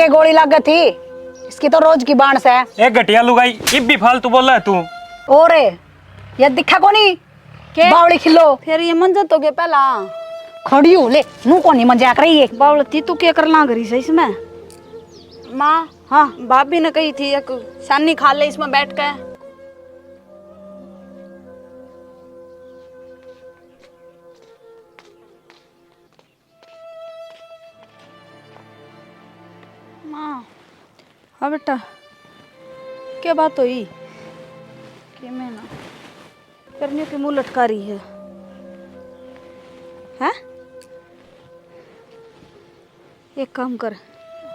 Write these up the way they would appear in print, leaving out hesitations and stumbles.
ये गोली लग गई थी, इसकी तो रोज की बांस है। एक घटिया लुगाई इब भी फालतू बोल रहा है तू। और ये दिखा कोनी के बावली खिलो फिर ये मंजा तो के पहला खड़ी हो ले नू कोनी मजाक रही है। बावलती तू क्या करना करी से इसमें? माँ हाँ भाभी ने कही थी एक शानी खा ले इसमें बैठ के। माँ हाँ बेटा क्या बात हुई? कि मैं ना करने की मुंह लटका रही है हैं? एक काम कर,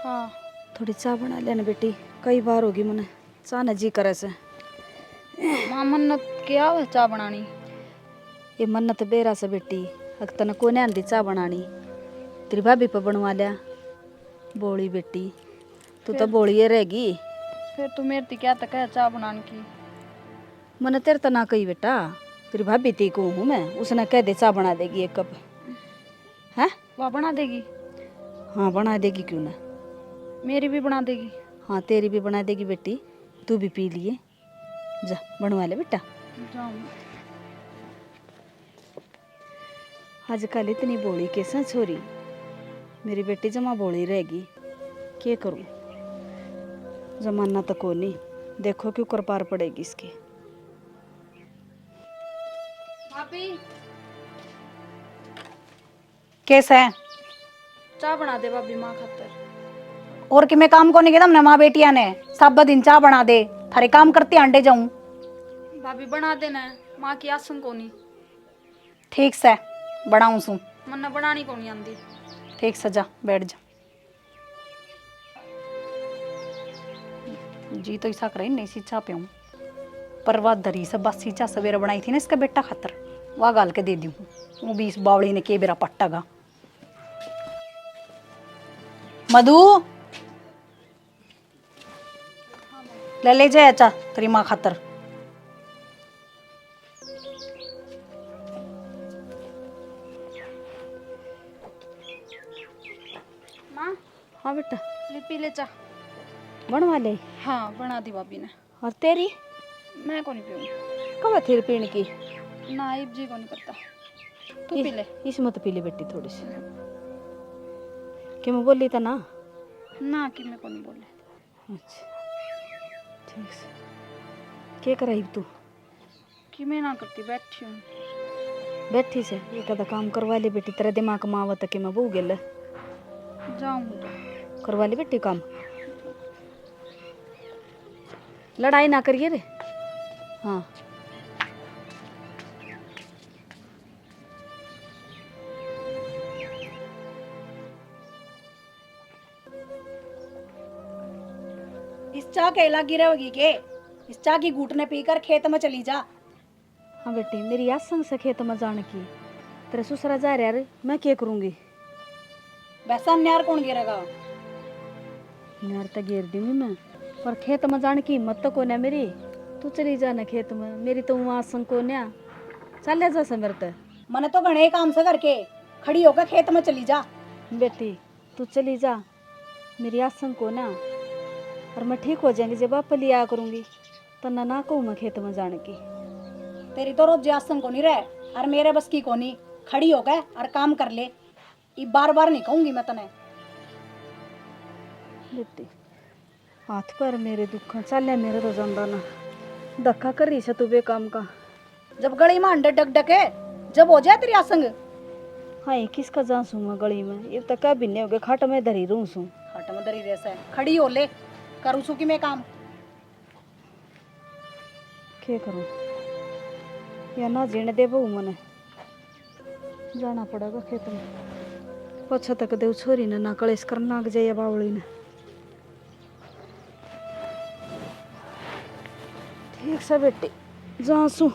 हाँ थोड़ी चाय बना लेना बेटी, कई बार होगी मैंने चाह न जी करे से। माँ मन्नत क्या है चाय बनानी? ये मन्नत बेरा से बेटी अग तने कोने आंदी चाय बनानी, तेरी भाभी पर बनवा लिया बोली बेटी, तू तो बोली है रहेगी। फिर तू मेरे ती क्या तक है चाय बनाने की? मैंने तेरे तो ना कही बेटा, तेरी भाभी ती को हूँ मैं, उसने कह दे चाय बना देगी एक कप। हैं वह बना देगी? हाँ बना देगी, क्यों ना, मेरी भी बना देगी। हाँ तेरी भी बना देगी बेटी, तू भी पी लिए, जा बनवा ले बेटा। आजकल इतनी बोली कैसा छोरी, मेरी बेटी जमा बोली रहेगी, क्या करूं, जमाना तो को नहीं, देखो क्यों कर पार पड़ेगी इसकी। भाभी कैसा है चाय बना दे भाभी माँ खातर। और कि मैं काम को नहीं किया हमने माँ बेटिया ने सब दिन चाह बना दे, थारे काम करते अंडे जाऊं। भाभी बना देना है, माँ की आसन को नहीं। ठीक से बनाऊं सू, मन्ना बनानी को नहीं आंदी। ठीक से जा बैठ जा। जी तो ऐसा करे नहीं सी चाह पियूं, पर वह दरी से बासी चाह सवेरे बनाई थी ना इसका बेटा खातर, वह गाल के दे दी हूँ, वो भी इस बावड़ी ने के बेरा पट्टा गा। मधु ले जाए चाह तेरी माँ खातर। माँ हाँ बेटा ले पी ले चाह। बनवा ले? हाँ बना दी भाभी ने। और तेरी? मैं को नहीं पीऊँ। कब थेर पीने की? ना इब जी को नहीं पता, तू पी ले। इसमें तो पी ले बेटी थोड़ी सी, कि मैं बोली था ना? ना कि मैं को नहीं बोले। अच्छा ठीक से, क्या कराई तू? कि मैं ना करती, बैठी हूँ। बैठी से एक आधा काम करवा ले बेटी, तेरा दिमाग में आवत कि मैं बहू गेल जाऊँ तो करवा ले बेटी काम, लड़ाई ना करिए रे। हाँ इस चाह के लगी रहोगी के, इस चाह की घूटने पीकर खेत में चली जा। हाँ बेटी मेरी याद संग से खेत में जाने की, तेरे ससुरा जा रहा रे, मैं क्या करूँगी? वैसा न्यार कौन गिरेगा? यार तो घेर दूंगी मैं, पर खेत में जाने की हिम्मत तो कोने मेरी, तू चली जाना खेत में, मेरी तो वहाँ संग को न्या चल जा से मेरे तो। मैंने तो घने काम से करके खड़ी होकर खेत में चली जा। बेटी तू चली जा, मेरी आसन को ना, और मैं ठीक हो जाएंगी जब आप लिया करूँगी, तो ना कहूँ मैं खेत में जाने की। तेरी तो रोज आसन को नहीं रहे और मेरे बस की को नहीं, खड़ी हो गए और काम कर ले, ये बार बार नहीं कहूंगी मैं तने। बेटी हाथ पर मेरे दुख चल मेरे तो जंदा ना धक्का कर रही से तू बे काम का। जब गली में अंडे डक डके जब हो जाए तेरी आसंग। हाँ किसका जा सू मैं गली में, ये तक क्या भिन्ने हो गए, खाट में धरी रू सू। हट में दरी रेसा है, खड़ी हो ले करूँ सू की मैं काम। क्या करूँ या ना जीने दे बहू, मने जाना पड़ेगा खेत में, पछा तक देव छोरी ने ना कलेश करना जाइए बावली ने। ठीक से बेटी जा सू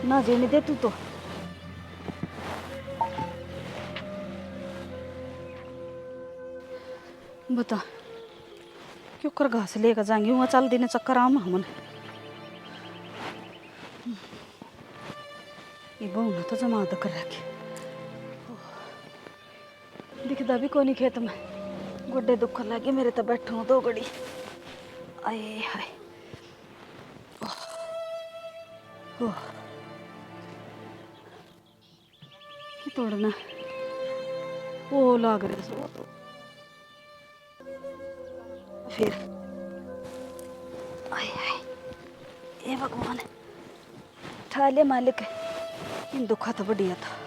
ना जीने दे तू तो। बता क्यों कर घास लेकर जाएंगे वहाँ, चल देने चक्कर आम हमन ये बहू ने तो जमा कर रखे, दिखदा भी कोनी खेत में। गोडे दुख लगे मेरे तो बैठूं 2 घड़ी। आए हाय ओह की तोड़ना वो लाग रहा सो तो फिर आए हाय ये भगवान ठाले मालिक इन दुखा तो बढ़िया था।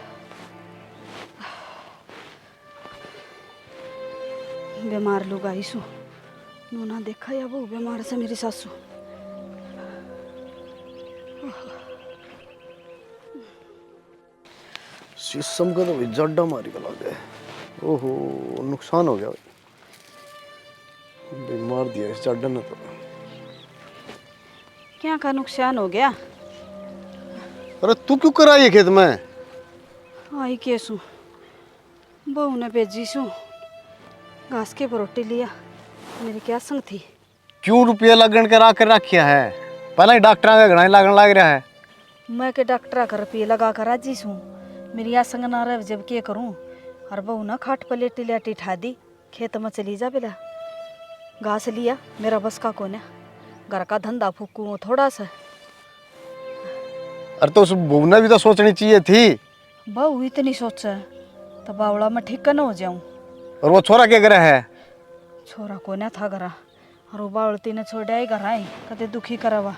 बीमार लोग आई सु नूना देखा या वो बीमार से मेरी सासू। शीशम का तो भाई जड्डा मारी का लग गया। ओहो नुकसान हो गया भाई, बीमार दिया इस जड्डा ने तो। क्या का नुकसान हो गया? अरे तू क्यों करा ये खेत में? आई कैसू बहू ने भेजी सू घास के रोटी लिया। मेरी क्या संग थी? क्यों रुपया लगन के कर रखिया है? पहले ही डॉक्टर का घना लगन लग रहा है। मैं के डॉक्टर का रुपये लगा कर राजी सू। मेरी आ संग ना रह जब क्या करूं। और बहू ना खाट पर लेटी लेटी ठा दी। खेत में चली जा बेला घास लिया। मेरा बस का कोने घर का धंधा फूकू थोड़ा सा। अरे तो उस बहू ने भी तो सोचनी चाहिए थी। बहू इतनी सोचे तो बावड़ा में ठीक न हो जाऊं। और वो छोरा क्या करे है? छोरा कोने था घरा और वो बावड़ती ने छोड़ा ही घर आई कदे दुखी करवा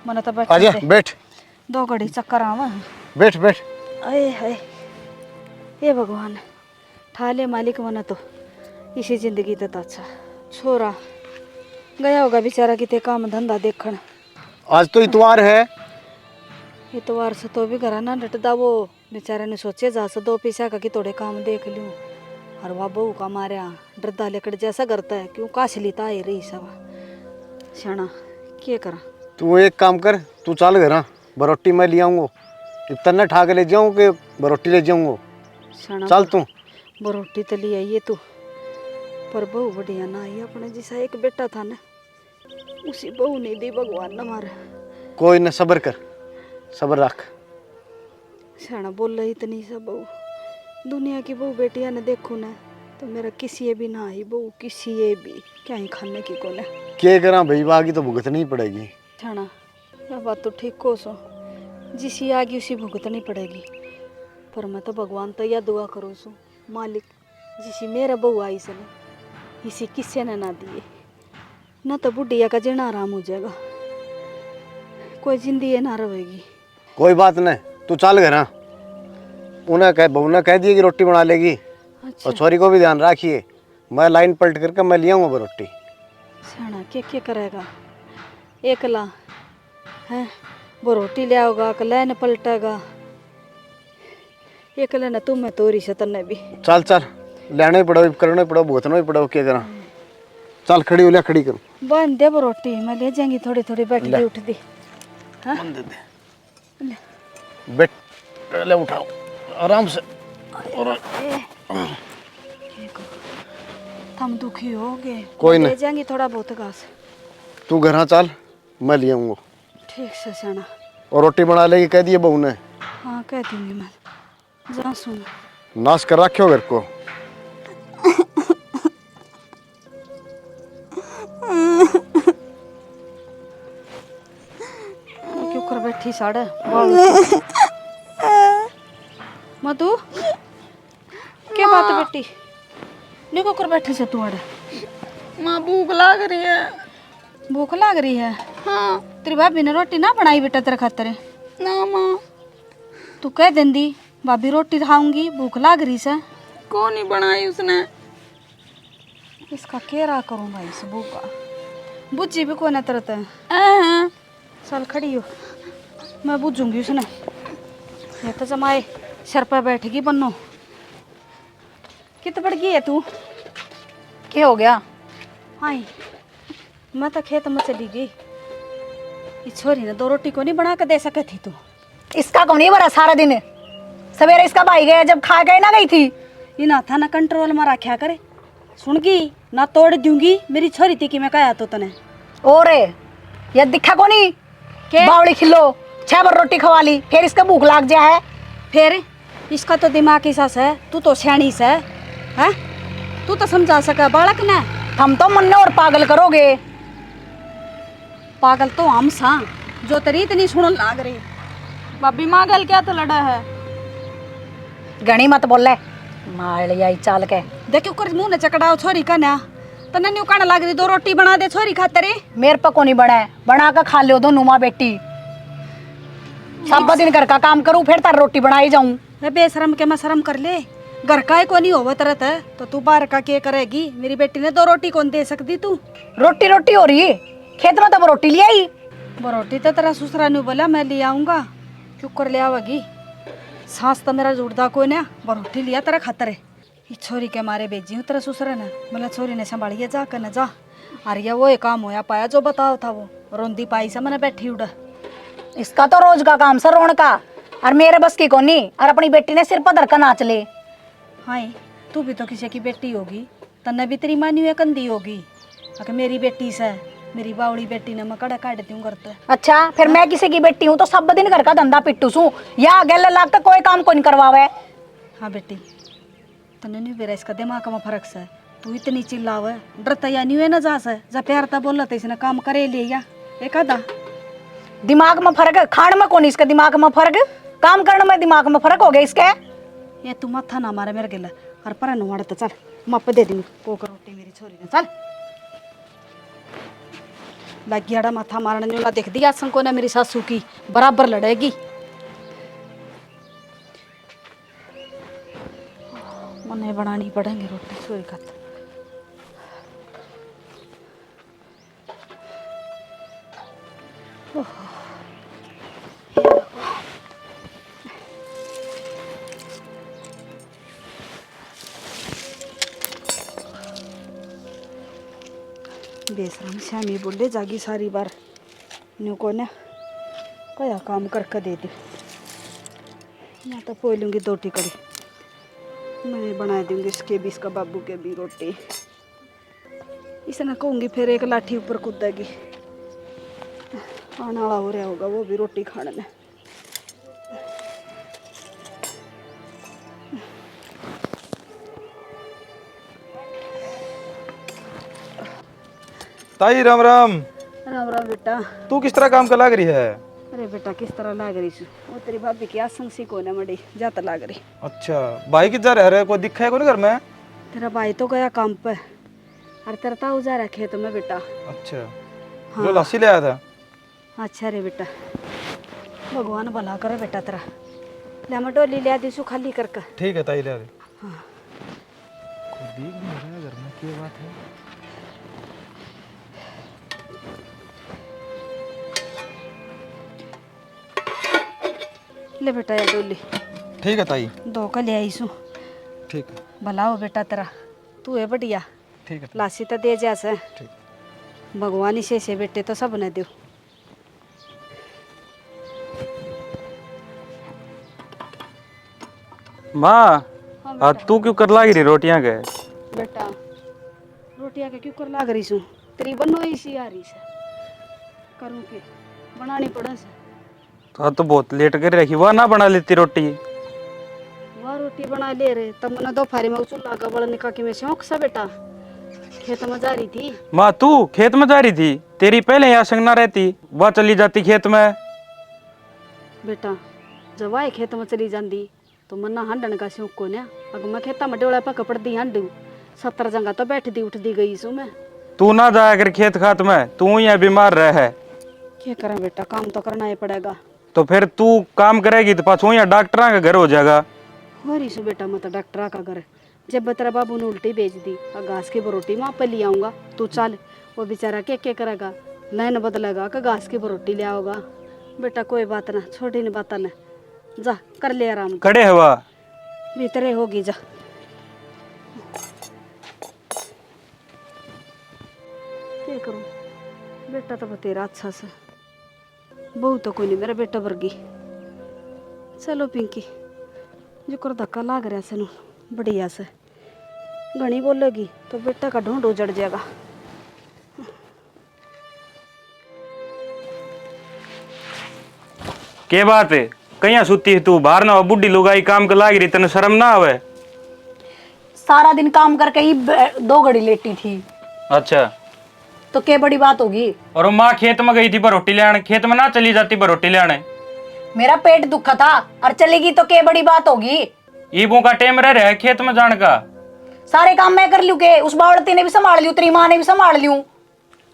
मन तो बैठ आजा बैठ 2 घड़ी चक्कर आवा। बैठ बैठ। अरे हाय ये भगवान ठाले मालिक मना तो इसी जिंदगी तो अच्छा। छोरा गया होगा बेचारा किते काम धंधा देखन। आज तो इतवार है। इतवार से तो भी घरा ना डटदा। वो बेचारे ने सोचे जा से 2 पैसा का कि थोड़े काम देख लूं। और वह बहू का मारा डरदा लेकड़ जैसा करता है क्यों काशली ता ही रही सब शाना क्या करा। तू एक काम कर, तू चल घर बरोटी मैं ले आऊंगा। इतना ठा के ले जाऊँ कि बरोटी ले जाऊंगा। शाना चल तू। बरोटी तो ले आइए तू पर बहू बढ़िया ना आई। अपने जैसा एक बेटा था ना उसी बहू नहीं दी भगवान न मारे। कोई न सब्र कर, सब्र रख। शाना बोल रही इतनी सा बहू दुनिया की बहू बेटियां ने देखो ना तो मेरा किसी भी ना आई बहू किसी भी क्या ही खाने की कोने। क्या करा भाई, बाकी तो भुगतनी पड़ेगी। शाना यह बात तो ठीक को सो जिसी आगी उसी भुगतनी पड़ेगी। पर मैं तो भगवान तो यह दुआ करूँ सो मालिक जिसी मेरा बहू आई से इसी किसी ने ना दिए ना तो बुढ़िया का जीना आराम हो जाएगा। कोई जिंदगी ना रहेगी। कोई बात नहीं, तू चल घर। उन्हें कह बहू ने कह दिया कि रोटी बना लेगी। अच्छा और छोरी को भी ध्यान रखिए। मैं लाइन पलट करके मैं ले आऊँगा रोटी। शाना क्या करेगा एकला है? वो रोटी ले आओगा अकेला न पलटेगा। एकला न तुम मैं तोरी से तन्ने भी। चल चल लेना ही पड़ो, करना ही पड़ो, भुगतना ही पड़ो। क्या करा? चल खड़ी हो ले, खड़ी कर। बन दे वो रोटी मैं ले जाएंगी थोड़ी थोड़ी बैठ दी उठ दी। हाँ दे दे। बैठ ले, उठाओ आराम से। और हम दुखी हो गए। कोई ले नहीं। जाएंगी थोड़ा बहुत घास। तू घर चल, मैं ले आऊँगा। ठीक से शाना। और रोटी बना लेगी कह दिए बहू ने। हाँ कह दूंगी मैं। जा सुन नाश कर रखियो घर को। क्यों कर बैठी साड़े मधु क्या बात है बेटी? निको कर बैठी से तू अड़े। माँ भूख लग रही है। भूख लग रही है? हाँ तेरी भाभी ने रोटी ना बनाई बेटा तेरे खातिर? ना माँ। तू कह देंदी भाभी रोटी खाऊंगी भूख लग रही से। कौन ही बनाई उसने? इसका केरा करूँ भाई इस भूख का बुझी भी कौन तरत है। चल खड़ी हो मैं बुझूंगी उसने। ये तो जमाए सर पर बैठेगी बन्नो। कित बढ़ गई है तू? क्या हो गया? आई मैं तो खेत में चली गई। ये छोरी ने 2 रोटी को नहीं बना के दे सके थी तू? इसका कौन ही भरा सारा दिन? सवेरे इसका भाई गया जब खा के ना गई थी। ये ना था ना कंट्रोल में रखा करे। सुन गई ना तोड़ दूंगी मेरी छोरी थी कि मैं कहा तो तने। और ये दिखा को नहीं के बावड़ी खिलो 6 बार रोटी खवा ली फिर इसका भूख लाग जाए। फिर इसका तो दिमाग ही सास है। तू तो सैनी से है तू तो समझा सका बालक ने। हम तो मन और पागल करोगे। पागल तो हम सा जो तेरी इतनी सुनन लाग रही। भाभी माँ गल क्या तो लड़ा है। गणी मत बोले मार आई चाल के। देखो कर मुंह ने चकड़ाओ छोरी का ना तने न्यू कहने लाग रही 2 रोटी बना दे छोरी खातिर। मेरे पर को नहीं बना बना कर खा लो दोनों माँ बेटी। सब दिन घर का काम करूं फिर तार रोटी बनाई जाऊं। मैं बेशरम के मैं शर्म कर ले। घर का ही को नहीं होवा तरत है तो तू बाहर का के करेगी। मेरी बेटी ने 2 रोटी कौन दे सकती तू। रोटी रोटी हो रही है खेत में, तब रोटी ले आई। वो रोटी तो तेरा ससुरा ने बोला मैं ले आऊंगा क्यों कर ले आवेगी। सांस तो मेरा जुड़दा कोई ना। वो रोटी लिया तेरा खातर है। ये छोरी के मारे भेजी हूँ तेरा ससुरा ने। मतलब छोरी ने संभालिए जा कर न जा। अरे वो एक काम होया पाया जो बताओ था वो रोंदी पाई से मैंने बैठी उड़ा। इसका तो रोज का काम सर रोण का और मेरे बस की कोनी। और अपनी बेटी ने सिर पर धरकर नाच ले। हाँ तू भी तो किसी की बेटी होगी तन्ने भी तेरी मानी हुई कंदी होगी। अगर मेरी बेटी से मेरी बावड़ी बेटी ने मैं कड़ा काट देती हूँ करते। अच्छा फिर मैं किसी की बेटी हूँ तो सब दिन घर का धंधा पिट्टू सू या गले लाग तक कोई काम को नहीं करवावे। हाँ बेटी तन्ने नहीं बेरा इसका दिमाग में फर्क से। तू इतनी चिल्लावे डरता या नहीं है ना जा से जा प्यार ता बोला तो इसने काम करे लिया एक आधा। दिमाग में फर्क खान में कौन इसके दिमाग में फर्क काम करने में दिमाग में फर्क हो गया इसके। ये तू मत्था ना मारे मेरे गिला और पर नवाड़ तो चल मप दे दी पोकर रोटी मेरी छोरी ने चल लगियाड़ा माथा मारने जो देख दिया संको ने मेरी सासू की बराबर लड़ेगी। मने बनानी पड़ेंगे रोटी छोरी खातर। बेशरम श्यामी बोले जागी सारी बार न्यू को ने क्या काम करके दे दी। मैं तो पोई लूँगी 2 टिकड़ी मैं बना दूँगी इसके भी इसका बाबू के भी रोटी। इसे ना कहूँगी फिर एक लाठी ऊपर कूदेगी। आने वाला हो रहा होगा वो भी रोटी खाने में। ताई राम राम। राम राम बेटा। तू किस तरह काम का लाग रही है? अरे बेटा किस तरह लाग रही छू वो तेरी भाभी की आसंग सी को मड़ी जाता लाग रही। अच्छा भाई किधर रह रहे कोई दिखा है कोई घर में? तेरा भाई तो गया काम पे और तेरा ताऊ जा रहा खेत में बेटा। अच्छा लो लस्सी ले आया था। अच्छा रे बेटा भगवान भला करे बेटा तेरा। ले मैं डोली ले आती खाली करके। ठीक है ताई ले आ दे। हाँ। खुद ही घूम रहा है घर में क्या बात है? ले बेटा ये डोली। ठीक है ताई। 2 का ले आई सू। ठीक है। भला हो बेटा तेरा तू है बढ़िया। ठीक है। लासी तो दे जैसे ठीक। भगवान ही से बेटे तो सब ने दो। माँ तू क्यों कर लागी रही रोटियां के? बेटा रोटियां के क्यों कर लाग रही सू तेरी बनो इसी आ रही से करूँ के बनानी पड़े से। तो बहुत लेट कर रखी वह ना बना लेती रोटी। वह रोटी बना ले रहे तब मैंने दोपहर में चूल्हा का बड़ा निकाह के में शौक सा बेटा खेत में जा रही थी। माँ तू खेत में जा रही थी? तेरी पहले यहाँ संग ना रहती वह चली जाती खेत में। बेटा जब आए खेत में चली जाती तो मन्ना हांडन का शौक को ना अगर मैं खेता में डोला पक पड़ दी हांडू 70 जगह तो बैठ दी उठ दी गई सू मैं। तू ना जाया कर खेत खात में तू यहाँ बीमार रह है। क्या करें बेटा काम तो करना ही पड़ेगा। तो फिर तू काम करेगी तो पाछू यहाँ डॉक्टर का घर हो जाएगा। हो रही सू बेटा मैं तो डॉक्टर का घर जब तेरा बाबू ने उल्टी भेज दी और घास की रोटी वहाँ पे ले आऊँगा तू चल वो बेचारा क्या करेगा लाइन बदलेगा कि घास की रोटी ले आओगा। बेटा कोई बात ना छोटी नहीं बात ना जा कर ले आराम खड़े हवा भीतरे होगी जा। क्या करूं बेटा तो तेरा अच्छा से बहू तो कोई नहीं मेरा बेटा वर्गी। चलो पिंकी जो कर धक्का लाग रहा से बढ़िया से घनी बोलेगी तो बेटा का ढूंढ उजड़ जाएगा। के बात है कहीं सुती है तू बाहर ना बुढ़ी लुगाई काम के लाग रही तने शर्म ना आवे? सारा दिन काम करके ही 2 घड़ी लेटी थी। अच्छा, तो क्या बड़ी बात होगी। और वो माँ खेत में गई थी बरोटी ले आने, खेत में ना चली जाती बरोटी ले आने। मेरा पेट दुखा था और चलेगी तो क्या बड़ी बात होगी। ईबू का टेम रह रहा है खेत में जाने का। सारे काम मैं कर लूं के, उस बावड़ती ने भी संभाल लियो, तेरी माँ ने भी संभाल लियो।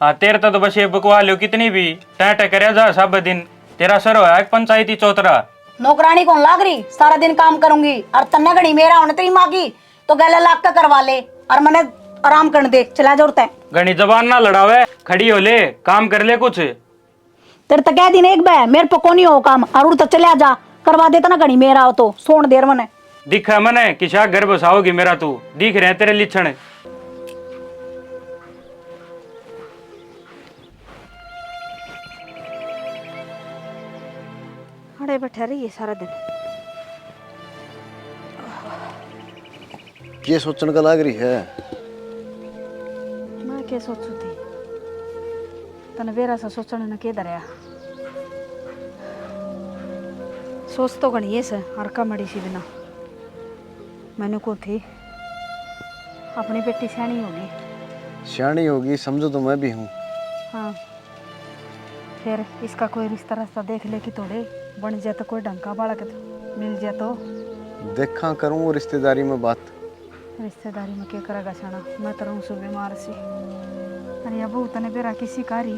हाँ, तेरे तो बस ये बकवा लो कितनी भी टैट करे जा सब दिन। तेरा सर होया एक पंचायती चौतरा। नौकरानी कौन लाग रही, सारा दिन काम करूंगी और तन्ना घड़ी मेरा होने तेरी माँ की तो गला लाग का करवा ले और मैंने आराम करने दे। चला जा उड़ता घनी जबान ना लड़ावे, खड़ी हो ले, काम कर ले कुछ। तेरे तो कह दिन एक बे मेरे पे कोनी हो काम और उड़ तो चला जा, करवा देता ना घड़ी मेरा हो तो सोन देर मने दिखा मने किसा घर बसाओगी मेरा, तू दिख रहे हैं तेरे लिछण। खड़े बैठे रहिए सारा दिन। ये सोचने का लाग रही है। मैं क्या सोचू थी, तने बेरा सा सोचने न के दरिया। सोच तो गणिए से हर का मड़ी सी बिना मैंने को थी अपनी बेटी सियाणी होगी। सियाणी होगी समझो तो मैं भी हूँ। हाँ, फिर इसका कोई रिश्ता रास्ता देख ले कि थोड़े बन जाए तो कोई ढंग का बालक मिल जाए तो देखा करूँ वो रिश्तेदारी में बात। रिश्तेदारी में क्या करेगा छाना, मैं तो रहूँ सो बीमार सी। अरे अब तने बेरा किसी कारी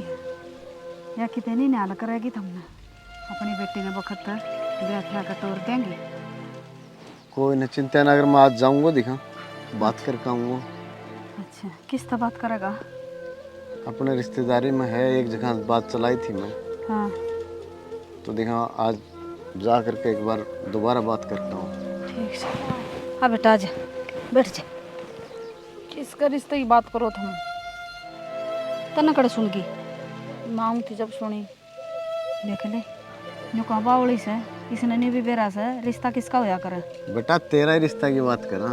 या कितने नहीं न्याल करेगी तुमने अपनी बेटी ने वक्त ब्याह का तोड़ देंगे। कोई न चिंता न, अगर मैं आज जाऊँगा दिखा बात करके आऊँगा। अच्छा, किस तरह बात करेगा। अपने रिश्तेदारी में है एक जगह बात चलाई थी मैं, हाँ तो देखा आज जा करके एक बार दोबारा बात करता हूँ। ठीक है। हाँ बेटा आ जा, बैठ जा। किसका रिश्ते की बात करो तुम। तना कड़े सुन गई मांग थी जब सुनी। देख ले जो कहा बावली से इसने नहीं भी बेरा से रिश्ता किसका होया करे। बेटा तेरा ही रिश्ता की बात करा।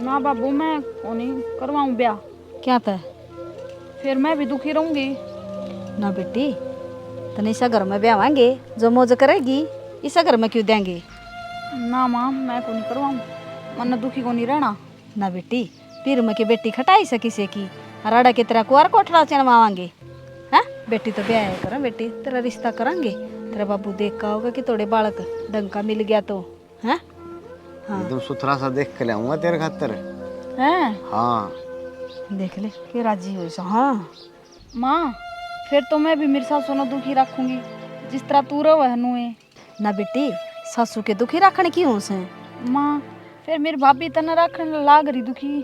ना बाबू मैं कोनी करवाऊं ब्याह, क्या था फिर मैं भी दुखी रहूंगी। ना बेटी तने इसा घर में ब्यावांगे जो मौज करेगी, इसा घर में क्यों देंगे। ना माँ मैं कोनी करवाऊं, मन दुखी को नहीं रहना। ना बेटी पीर में की बेटी खटाई सकी से की राड़ा की तरह कुआर कोठड़ा चढ़वावांगे। हाँ बेटी तो ब्याह करा, बेटी तेरा रिश्ता करांगे। तेरा बाबू देख का होगा कि थोड़े बालक ढंग का मिल गया तो है। हाँ एकदम सुथरा सा देख के लाऊंगा तेरे खातर। हैं हाँ देख ले कि राजी हो सा। हाँ माँ फिर तो मैं भी मेरे साथ सोना दुखी रखूंगी जिस तरह तू रहो है नुए। ना बेटी सासू के दुखी रखने की हो से। माँ फिर मेरी भाभी तना रखने लाग रही दुखी।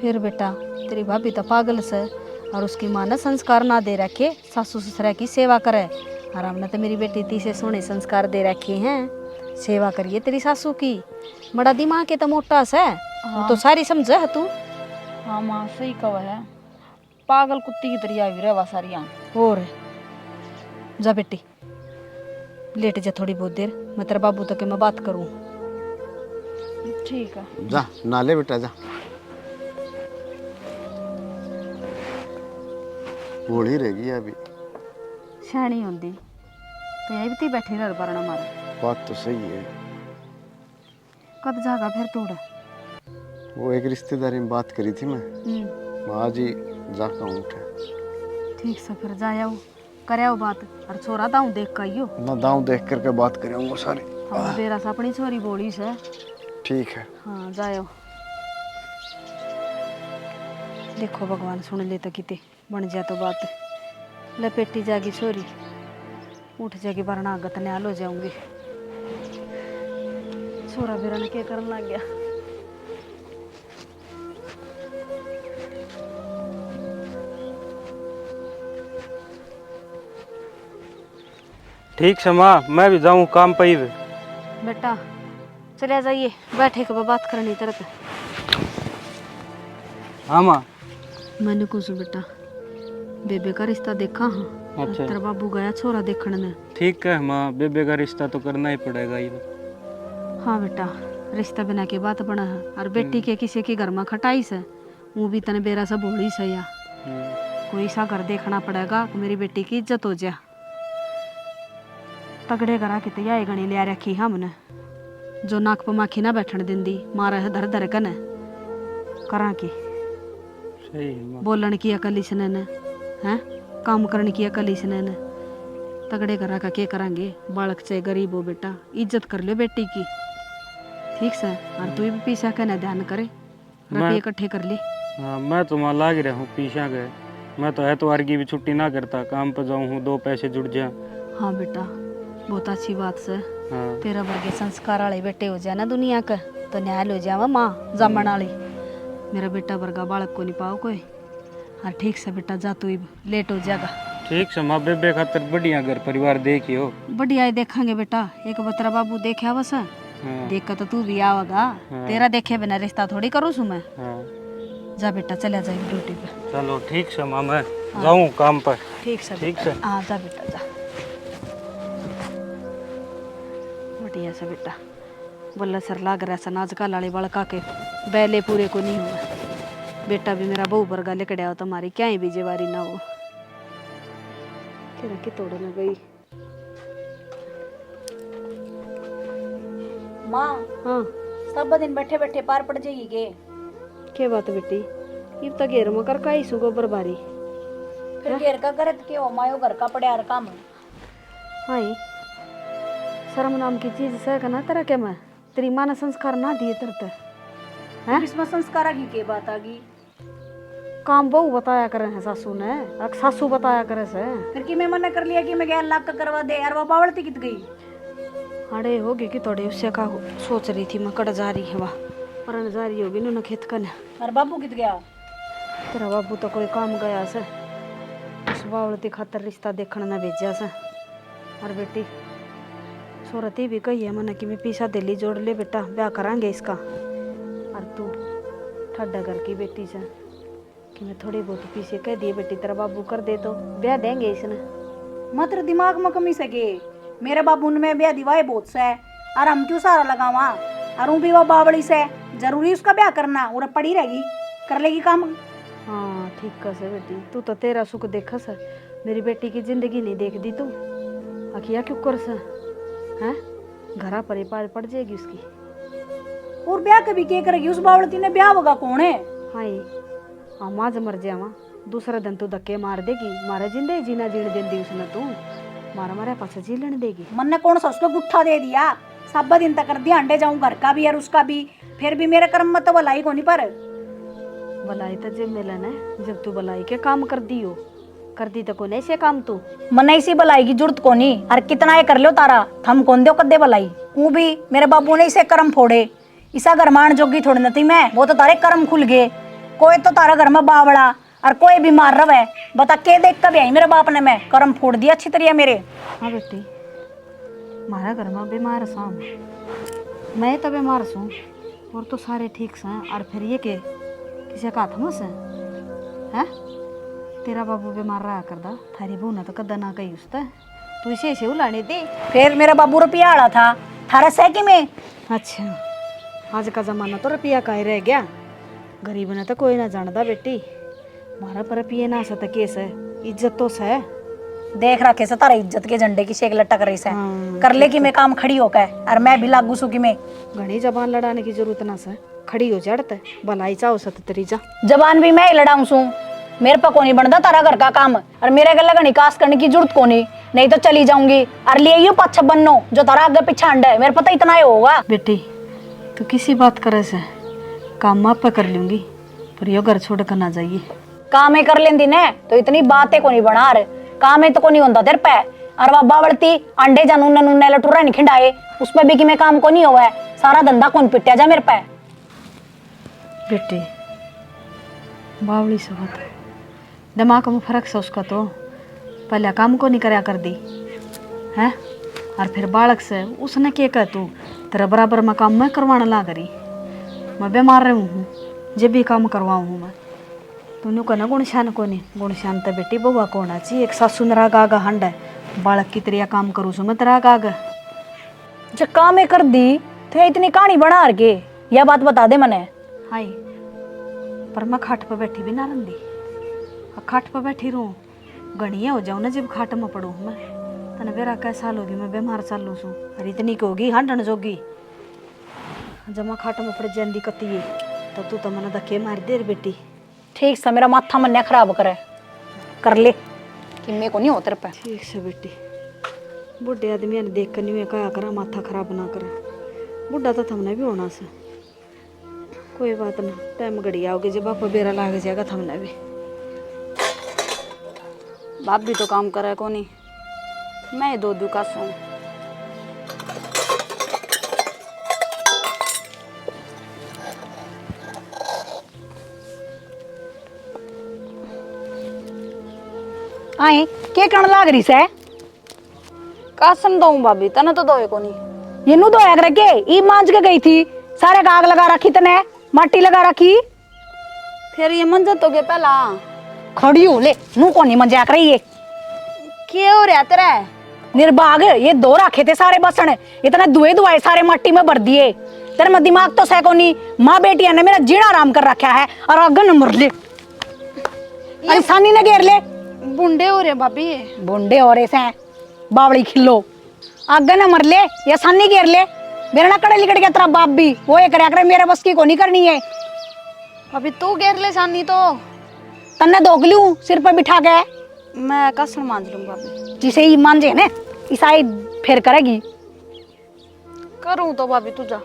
फिर बेटा तेरी भाभी तो पागल से और उसकी माँ ने संस्कार ना दे रखे सासू ससुरा की सेवा करे। और हमने तो मेरी बेटी ती से सोने संस्कार दे रखे हैं, सेवा करिए तेरी सासू की। बड़ा दिमाग के तो मोटा से वो तो सारी समझे है तू। हाँ माँ सही कहा है, पागल कुत्ती की तरह भी रवा सारिया। और जा बेटी लेट जा थोड़ी बहुत देर, मैं तेरे बाबू तक मैं बात करूँ। ठीक है जा नाले बेटा जा। बूढ़ी रहेगी अभी। सियाणी होंदी तो यही भी बैठी रह बरना मारे। बात तो सही है। कब जागा फिर तोड़। वो एक रिश्तेदारी में बात करी थी मैं आज ही जाकर उठे। ठीक से फिर जाओ कराओ बात और छोरा दाऊ देख का आइयो ना दाऊं देख करके बात करेंगे सारी। हम बेरा से अपनी छोरी बोली से। ठीक है। हाँ जाओ देखो भगवान सुन ले तो किते बन जा तो बात। लपेटी जागी छोरी उठ जागी वरना आगत न्याल हो जाऊंगी। छोरा बेरा ने क्या करने लग गया। ठीक से माँ मैं भी जाऊँ काम पे ही। बेटा चले जाइए बैठे के बात करनी तरह। हाँ माँ। मैंने कुछ बेटा बेबे का रिश्ता देखा। हाँ अच्छा। तेरा बाबू गया छोरा देखने ने। ठीक है माँ, बेबे का रिश्ता तो करना ही पड़ेगा ये। हाँ बेटा रिश्ता बिना के बात बना है और बेटी के किसी के घर में खटाई से वो भी तने बेरा से बोली से या कोई सा घर देखना पड़ेगा कि मेरी बेटी की इज्जत हो जा। तगड़े करा के तैयारी गणी लिया रखी हमने जो नाक पर माखी ना बैठन देंदी मारा है धर धर कने करा की सही है माँ। बोलन की अकल इसने न हैं, काम करने की अकल इसने न। तगड़े करा का के करांगे, बालक चाहे गरीब हो बेटा, इज्जत कर ले बेटी की, ठीक से। और तू भी पीछा का ना ध्यान करे, रुपये इकट्ठे कर ले। हाँ मैं तो वहाँ लाग रहा हूँ पीछा गए। मैं तो एतवार की भी छुट्टी ना करता, काम पर जाऊँ हूँ, 2 पैसे जुड़ जाए। हाँ बेटा, बहुत अच्छी बात से। हाँ तेरा वर्गे संस्कार वाले बेटे हो जाए ना दुनिया का, तो न्याय हो जावा माँ जामन वाली। मेरा बेटा वर्गा बालक को नहीं पाओ कोई। हाँ ठीक से बेटा, जा तू लेट हो जाएगा। ठीक से माँ, बेबे खातर बढ़िया घर परिवार देखियो। बढ़िया ही देखेंगे बेटा, एक बतरा बाबू देखे बस, हाँ देख कर तो तू भी आवेगा। तेरा देखे बिना रिश्ता थोड़ी करूँ सु मैं। हाँ जा बेटा, चले जाएगी ड्यूटी पे। चलो ठीक से माँ, मैं जाऊँ काम पर। ठीक से ठीक बेटा। से। हाँ जा बेटा जा। बढ़िया से बेटा, बोला सर लाग रहा सन आजकल वाले बड़का के बैले पूरे को नहीं हुआ। बेटा भी मेरा बहू वर्गा लेकड़े हो, तुम्हारी क्या ही बीजेवारी ना हो। तेरा की तोड़ न गई माँ हाँ। सब दिन बैठे बैठे पार पड़ जाएगी क्या बात है बेटी, इब तक घेर में कर का ही गोबर बारी। फिर घेर का करत के हो मायो घर का पड़े हर काम। हाँ, शर्म नाम की चीज से ना तेरा क्या मैं, तेरी माँ ने संस्कार ना दिए तरते हैं। इसमें संस्कार आगी के बात आगी। काम बहू बताया करे है सासू ने, अब सासू बताया करे से। फिर कि मैं मना कर लिया कि मैं 11 लाख का करवा दे, और वो बावड़ती कित गई। अरे होगी कि थोड़े उससे का सोच रही थी मैं, कट जा रही है वह पर जा रही होगी ना खेत कने। और बाबू कित गया। तेरा बाबू तो कोई काम गया से, उस बावड़ती खातर रिश्ता देखने न भेजा से। और बेटी सोरती भी कही है मैंने कि मैं पीछा दिल्ली जोड़ ले बेटा, ब्याह करांगे इसका। और तू ठड्डा घर की बेटी से कि मैं थोड़ी बहुत पीछे कह दिए बेटी तेरा बाबू कर दे तो ब्याह देंगे इसने। मात्र दिमाग में कमी सके, मेरे बाबू ने ब्याह दिवाए बहुत से है, और हम क्यों सारा लगावा। और भी वो बावड़ी से जरूरी उसका ब्याह करना, और पड़ी रहेगी कर लेगी काम। हाँ ठीक कसे बेटी, तू तो तेरा सुख देखा से, मेरी बेटी की जिंदगी नहीं देख दी तू। अखिया क्यों कर से हैं, घरा पर ही पार पड़ जाएगी उसकी। और ब्याह कभी के करेगी उस बावड़ती ने, ब्याह होगा कौन है। हाँ माँ जब मर जावा दूसरा दिन तू धक्के मार देगी, मारे जिंदगी जीना जीने देंदी उसने तू, मारा मारे पास जी लेने देगी। मन ने कौन सा उसको गुट्ठा दे दिया, सब दिन तक कर दिया अंडे जाऊं घर का भी और उसका भी। फिर भी मेरे कर्म में तो भलाई को नहीं, पर भलाई तो जब मिलन है जब तू भलाई के काम कर दी हो, कर दी तो कौन ऐसे काम तू। मन इसी भलाई की जरूरत को नहीं, और कितना ये कर लो तारा थम कौन दो कदे भलाई। वो भी मेरे बाबू ने इसे कर्म फोड़े, इसा घर मान जोगी थोड़ी न थी मैं, वो तो तारे कर्म खुल गए। कोई तो तारा घर में बावड़ा और कोई बीमार रवे, बता के देख कभी आई मेरे बाप ने, मैं कर्म फोड़ दिया अच्छी तरह मेरे। हाँ बेटी, हमारा घर में बीमार साम, मैं तो बीमार सूँ और तो सारे ठीक से। और फिर ये के किसी का हाथ में से है, तेरा बाबू बीमार रहा करदा, थारी बहू ने तो कदा ना कही उसते, तू इसे ऐसे उलाने दे। फिर मेरा बाबू रुपया आड़ा था थारा सैकी में। अच्छा, आज का जमाना तो रुपया का ही रह गया, गरीब ने तो कोई ना जानता बेटी। मारा पर रुपये ना सत केस है, इज्जत तो से देख रखे से तारा इज्जत के झंडे की शेक लटक रही से। हाँ, कर ले कि मैं काम खड़ी होकर, और मैं भी लागू सू की मैं। घनी जबान लड़ाने की जरूरत ना से, खड़ी हो जाते भलाई चाहो सत तेरी जा। जबान भी मैं ही लड़ाऊं सू, मेरे पर को नहीं बनता तारा घर का काम, और मेरे गले का निकास करने की जरूरत को नहीं तो चली जाऊंगी। और लिए यू पाछा बननो जो तारा आगे पीछे अंडा है, मेरे पता इतना ही होगा। बेटी तू किसी बात करे से, काम आप कर लूंगी पर यो घर छोड़ कर ना जाइए। काम ही कर लेंदी ने तो इतनी बातें को नहीं बना रहे, काम ही तो को नहीं होता तेरे पे। और बाबा बढ़ती अंडे जा नूने नूने लटूरा नहीं खिंडाए, उस पे भी कि मैं काम को नहीं हुआ है, सारा धंधा कौन पिटिया जा मेरे पे। बेटी बावली से बात दिमाग में फर्क से उसका, तो पहले काम को नहीं कराया कर दी है, और फिर बालक से उसने क्या कह तू तेरा बराबर में काम मैं करवाना ला करी। मैं बीमार रही हूँ, जब भी काम करवाऊँ हूँ मैं, तूने कहना गुणशान को नहीं, गुणशान तो बेटी बहुआ को होना चाहिए। एक सासू ने राग आगा हंड है, बालक की तरह काम करूँ सो मैं तेरा आगा जब काम ही कर दी तो इतनी कहानी बना के यह बात बता दे मने। हाय पर मैं खाट पर बैठी भी ना रंदी, खाट पर बैठी रहूँ गणिया हो जाऊँ ना जब खाट में पड़ूँ मैं। तने बेरा कै साल होगी मैं बीमार चालू सूँ, और इतनी की होगी हांडन जोगी, जब मैं खाट में पड़ जाती कती तो तू तो मना धक्के मार दे रे बेटी। ठीक से मेरा माथा मन न खराब करे कर ले कि मेरे को नहीं होता पे। ठीक से बेटी, बुढ़े आदमी ने देख कर नहीं कहा करा माथा खराब ना करे। बुढ़ा तो थमने भी होना से, कोई बात ना, टाइम घड़ी आओगे जब आप बेरा लाग जाएगा थमने भी। बाप भी तो काम करे को नहीं, मैं दो का सो। आए के कण लाग रही से कासन दो भाभी, तने तो दोए को नहीं। ये नु धोया कर के ई मांज के गई थी, सारे गाग लगा रखी तने, माटी लगा रखी। फिर ये मंजत तो गए पहला खड़ी हो ले नु को नहीं मंजा कर ये के हो रहा तेरा। निर्भाग ये दो रखे थे सारे बसन, इतने दुए दुआए सारे मट्टी में भर दिए। तेरे में दिमाग तो सह को नहीं। माँ बेटिया ने मेरा जीना आराम कर रखा है और अगन मर ले इंसानी ने घेर ले। बुंडे हो रहे भाभी ये। बुंडे हो रहे से बावड़ी खिलो आगे न मर ले या सानी घेर ले। मेरा ना कड़े लिकड़ के तेरा बाप भी वो ये करे करे, मेरे बस की को नहीं करनी है। अभी तू घेर ले सानी तो तन्ने दोग लूं सिर पर बिठा के, मैं कासन मांज लूँ भाभी। जिसे ही मांझे ने ईसाई फिर करेगी। करूँ तो भाभी तू जा।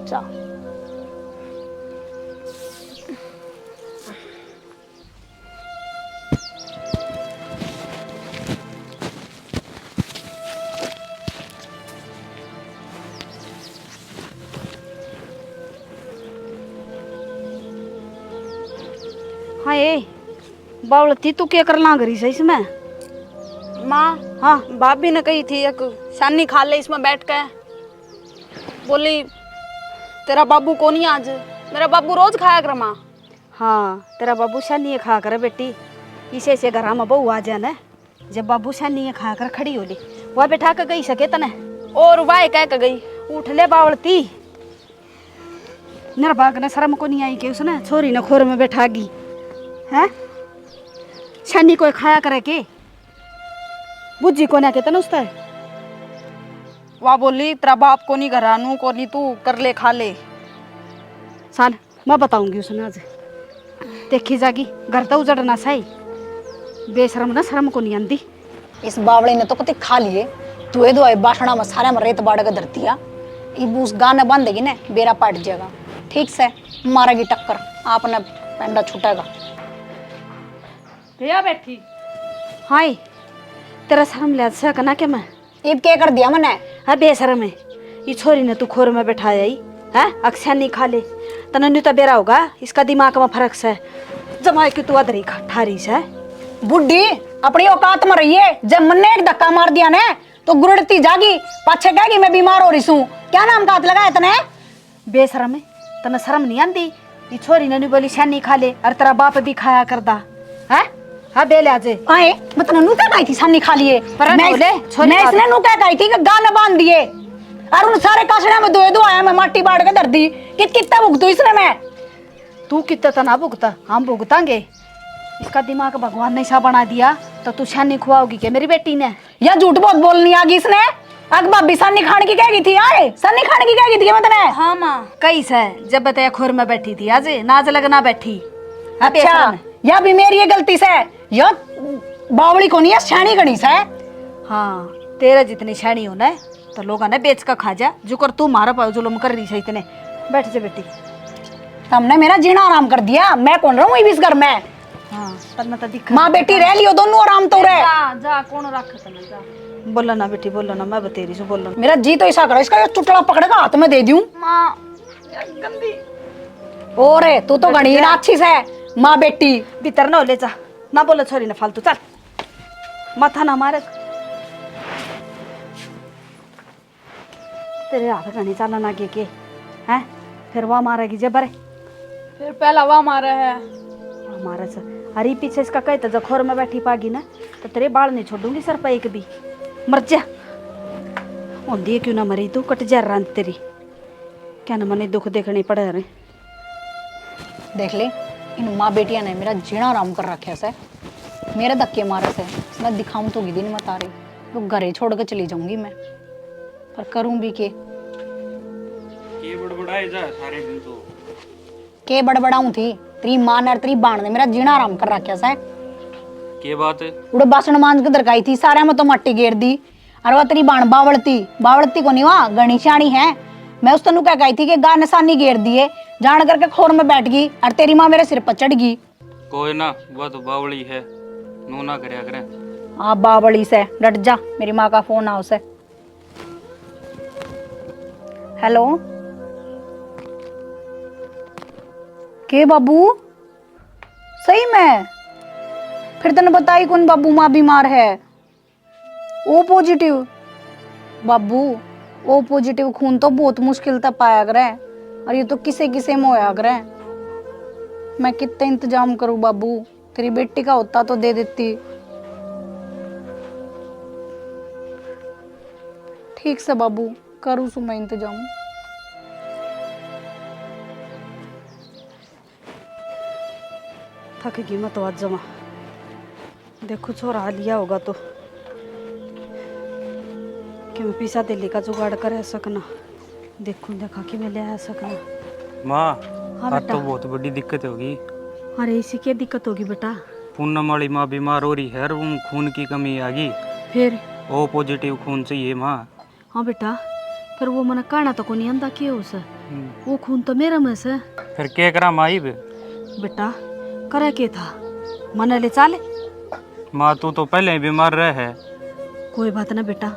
जा हाँ ये बावलती तू क्या कर लाग रही है इसमें। माँ हाँ भाभी ने कही थी एक सानी खा ले इसमें बैठ के। बोली तेरा बाबू को नहीं आज, मेरा बाबू रोज खाया कर माँ। हाँ तेरा बाबू शानी खा कर बेटी, इसे से घर में बहू आ जाना, जब बाबू शानी खा कर खड़ी हो ली वह बैठा कर गई सके तने और वाह कह के गई। उठ ले बावलती। निर्भाग ने शर्म को नहीं आई कि उसने छोरी ने खोर में बैठा गी है। शानी कोई खाया करे के बुझी को ना कहते ना उसका। वह बोली तेरा बाप को नहीं घर नू को नहीं, तू कर ले खा ले। साल मैं बताऊंगी उसने आज, देखी जागी घर तो उजड़ना सही। बेशरम ना शर्म को नहीं आंदी। इस बावड़े ने तो कति खा लिए दुए दुआए बासना में सारे में रेत बाड़ के धरतिया। इब उस गाने बांधेगी ने बेरा पाट जाएगा। ठीक से मारेगी टक्कर, आपने पेंडा छूटेगा। भैया बैठी हाय तेरा शर्म लिया से कना के मैं ईब के कर दिया मैंने। है बेशरम है ये छोरी ने तू खोर में बैठाया ही है। अक्सर नहीं खा ले तना न्यू तो बेरा होगा, इसका दिमाग में फर्क से जमाए कि तू अदरी ठारी से। बुढ़ी अपनी औकात में रही है। जब मन ने एक धक्का मार दिया ने तो गुरड़ती जागी, पाछे कहेगी मैं बीमार हो रही हूँ। क्या नाम का हाथ लगाया तने? बेशरम है तना शर्म नहीं आंदी। ये छोरी ने नहीं बोली शानी खा ले और तेरा बाप भी खाया करदा है। हाँ बेले आज आए मतलब नुका खाई थी सानी खा लिए। पर मैं इसने नुका खाई थी कि गाना बांध दिए और उन सारे कासड़े में दो आया मैं माटी बाढ़ के धर दी। कितना भुगतू इसने मैं। तू कितना तना भुगता, हम भुगतांगे। इसका दिमाग भगवान ने ऐसा बना दिया तो तू शानी खुआओगी क्या मेरी बेटी ने। या झूठ बहुत बोलनी आ गई इसने। अग भाभी सानी खाने की कह गई थी। आए सानी खाने की कह गई थी मतलब। हाँ माँ कई से जब बताया खोर में बैठी थी आज नाज लगना बैठी। अच्छा या भी मेरी ये गलती से या बावड़ी को नहीं है छानी गणी से। हाँ तेरा जितनी छानी हो ना तो लोगों ने बेच कर खा जा जो कर तू मारा पाओ जुलम कर रही है इतने। बैठ जा बेटी। तुमने मेरा जीना आराम कर दिया, मैं कौन रहूं इस घर में। हाँ पर मैं तो दिखा माँ बेटी रह लियो दोनों आराम तो रहे। जा जा कौन रख तना जा। बोलो ना बेटी बोलो ना, मैं बतेरी से बोलो। मेरा जी तो ऐसा करो इसका ये चुटड़ा पकड़ेगा हाथ में दे दूं। माँ गंदी। और तू तो घड़ी ना अच्छी से माँ बेटी। भीतर ना ले जा ना बोलो छोरी ने फालतू चल माथा ना मारे। तेरे हाथ घनी चाला ना के हैं फिर वह मारेगी जब बरे फिर पहला वह मारा है। हमारा से अरे पीछे इसका कहता जब खोर में बैठी पागी ना तो तेरे बाल नहीं छोड़ूंगी सर पर एक भी। मर जा होंदी क्यों ना मरी तू कट जा रांत तेरी। क्या ना मने दुख देखने पड़े रहे। देख ले इन माँ बेटिया ने मेरा जीना आराम कर रखे से। मेरे धक्के मारे से मैं दिखाऊं तो गिदी नहीं मत आ रही तो घरे छोड़ के चली जाऊंगी मैं। पर करूं भी के ये बड़बड़ाए जा सारे दिन तो के बड़बड़ाऊं थी तेरी मां ने तेरी बाण ने मेरा जीना आराम कर रखा सा के बात है? उड़े बासन मांज के दरकाई थी सारे में तो मट्टी घेर दी और वो तेरी बाण बावड़ती को नहीं वहां गणी शाणी है। मैं उस तनु क्या कही थी कि गा निशानी घेर दिए जान करके खोर में बैठ गई और तेरी माँ मेरे सिर पर चढ़ गई। कोई ना, वो तो बावली है, नू ना करया करे। आप बावली से डट जा, मेरी माँ का फोन आओ से। हेलो के बाबू सही में? फिर तने बताई कौन बाबू माँ बीमार है? ओ पॉजिटिव बाबू, ओ पॉजिटिव खून तो बहुत मुश्किल तक पाया करे और ये तो किसे किसे में होया करे। मैं कितने इंतजाम करूं बाबू, तेरी बेटी का होता तो दे देती। ठीक से बाबू करूँ सु मैं इंतजाम। थक गई मैं तो आज जमा। देखो छोरा लिया होगा तो कि मैं पिसा दिल्ली का जुगाड़ कर सकना। देखूं देखा कि मैं ले आ सकना। माँ हाँ आज बेटा। तो बहुत बड़ी दिक्कत होगी। अरे इसी क्या दिक्कत होगी बेटा? पूनम वाली माँ बीमार हो रही है और खून की कमी आ गई। फिर? ओ पॉजिटिव खून चाहिए माँ। हाँ बेटा, फिर वो मना कहना तो कोनी आंदा के हो से। वो खून तो मेरा में से। फिर क्या करा माई बे? बेटा करे के था मना ले चाले। माँ तू तो पहले ही बीमार रहे है। कोई बात ना बेटा,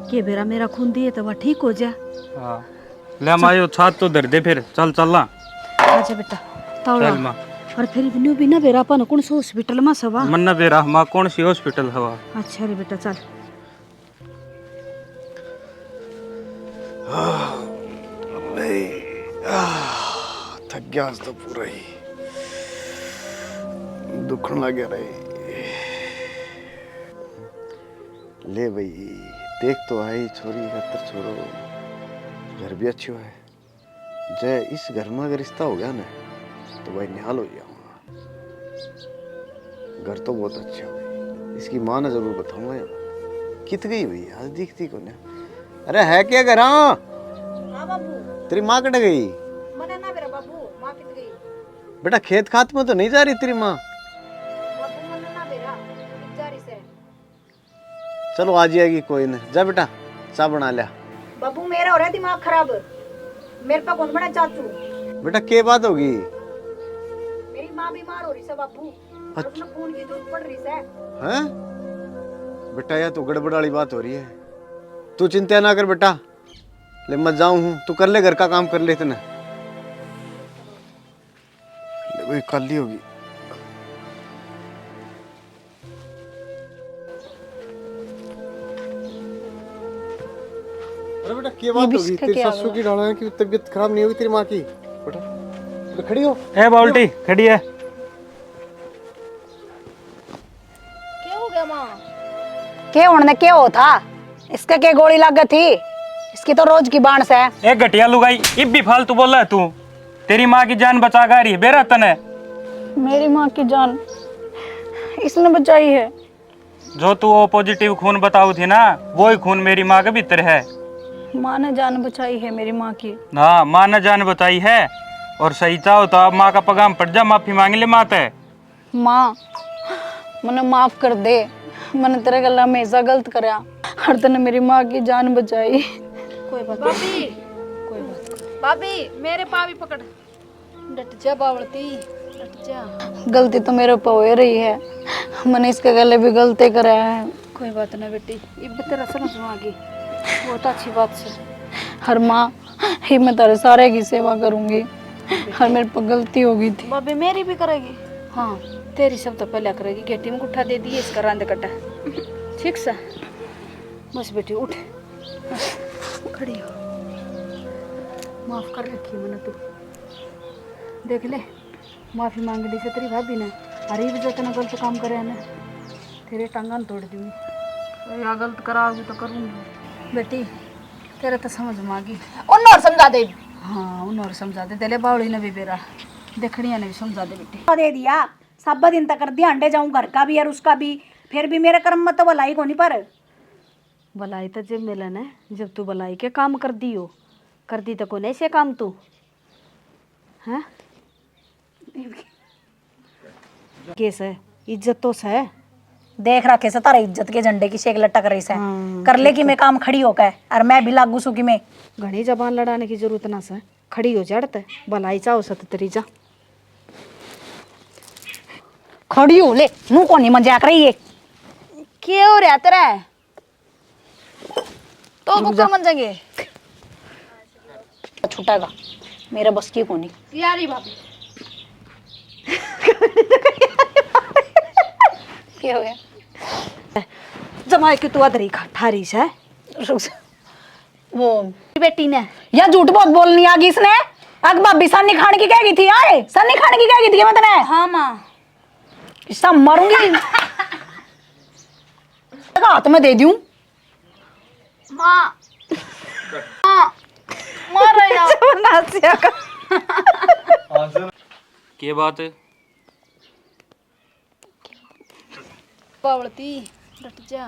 के बेरा मेरा खून दिए तो वह ठीक हो जाए। हाँ ले माँ यो छात तो धर दे, फिर चल चलना। अच्छा बेटा तौला। चल माँ। और फिर न्यू भी ना बेरा अपन कौन सा हॉस्पिटल में सवा? मन्ना बेरा माँ कौन सी हॉस्पिटल हवा? अच्छा रे बेटा चल। थक गया आज तो पूरा ही दुखन लग गया रही। ले भाई देख तो आई छोरी खतर छोरो, घर भी अच्छी है। जय इस घर में अगर रिश्ता हो गया ना तो भाई निहाल हो जाऊंगा। घर तो बहुत अच्छा हो गई। इसकी माँ ने जरूर बताऊंगा यार। कित गई हुई आज दिखती को ना। अरे है क्या घर? हाँ तेरी माँ कट गई? मने ना मेरा बाबू, माँ कित गई? बेटा खेत खात में तो नहीं जा रही तेरी माँ? बाबू मने ना मेरा जारी से। चलो आ जाएगी कोई नहीं। जा बेटा चाय बना लिया। बाबू मेरा हो रहा है दिमाग खराब, मेरे पे कौन बना चाचू? बेटा क्या बात होगी? मेरी माँ बीमार हो रही है बाबू, और अपना खून की जरूरत पड़ रही है। हैं? बेटा यह तो गड़बड़ वाली बात हो रही है। तू चिंता ना कर बेटा, ले मत जाऊं हूँ। तू कर ले घर का काम कर ले इतना। वही कल ही होगी। अरे बेटा क्या बात होगी? तेरी सासू की डाला की तबीयत खराब नहीं होगी तेरी माँ की? बेटा बेटा खड़ी हो। ए बाल्टी खड़ी है। क्या हो गया माँ? के होने के हो था? इसके के गोली लग गई थी? इसकी तो रोज की बाण से है। एक घटिया लुगाई इब भी फालतू बोल रहा है तू। तेरी माँ की जान बचा गा रही है बेरा तने। मेरी माँ की जान इसने बचाई है। जो तू ओ पॉजिटिव खून बताऊ थी ना, वो ही खून मेरी माँ के भीतर है। माँ ने जान बचाई है मेरी माँ की। हाँ माँ ने जान बताई है। और सही चाहो तो अब माँ का पगाम पड़ जा, माफी मांग ले माँ ते। माँ मने माफ कर दे, मैंने तेरे गला में ऐसा गलत करा और तने मेरी माँ की जान बचाई। कोई बात भाभी कोई बात। भाभी मेरे पा भी पकड़। डट जा बावड़ती, डट जा। गलती तो मेरे पे हो रही है, मैंने इसके गले भी गलती करा है। कोई बात ना बेटी, इब तेरा समझ में आ गई, बहुत अच्छी बात से। हर माँ ही मैं तेरे सारे की सेवा करूंगी, और मेरे पर गलती हो गई थी। भाभी मेरी भी करेगी? हाँ तेरी सब तो पहले करेगी। गेटी में गुठा दे दिए इसका रांद कटा। ठीक सा बस बेटी उठ, बस खड़ी हो। माफ कर रखी मैंने तू, देख ले माफी मांग ली से तेरी भाभी ने। अरे भी जतना गलत काम करे ना तेरे टांगन तोड़ दूंगी। या गलत कराओगी तो करूंगी। बेटी तेरे तो समझ में आ गई। उन और समझा दे। हाँ उन और समझा दे, तेरे बावड़ी ने भी बेरा देखड़िया ने भी समझा दे बेटी। दे दिया सब दिन तक कर दिया, अंडे जाऊं घर का भी और उसका भी, फिर भी मेरे कर्म में तो भलाई को नहीं। पर भलाई तो जब मिलन है, जब तू भलाई के काम कर दी हो, कर दी तो कौन ऐसे काम तू? हैं केस है इज्जत तो है। देख रखे से तारा इज्जत के झंडे की शेक लटक रही से कर ले कि मैं काम खड़ी होकर और मैं भी लागू सू कि मैं घनी जबान लड़ाने की जरूरत ना से खड़ी हो जड़त भलाई चाहो सत तेरी जा खड़ी हो ले मुंह को नहीं मजाक रही है क्या हो रहा तेरा तो ऊपर मन जाएंगे छुटेगा मेरे बस की कोनी यारी भाभी क्या हो गया जमाए कि तू अधरी ठारी से रुक जा। वो बेटी ने या झूठ बहुत बोलनी आ गई इसने अग भाभी सन्नी खान की कह गई थी आए सन्नी खान की कह गई थी मैं तने हाँ माँ सब मरूंगी हाथ में दे दूं माँ माँ मार रही के बात है? पावड़ती डट जा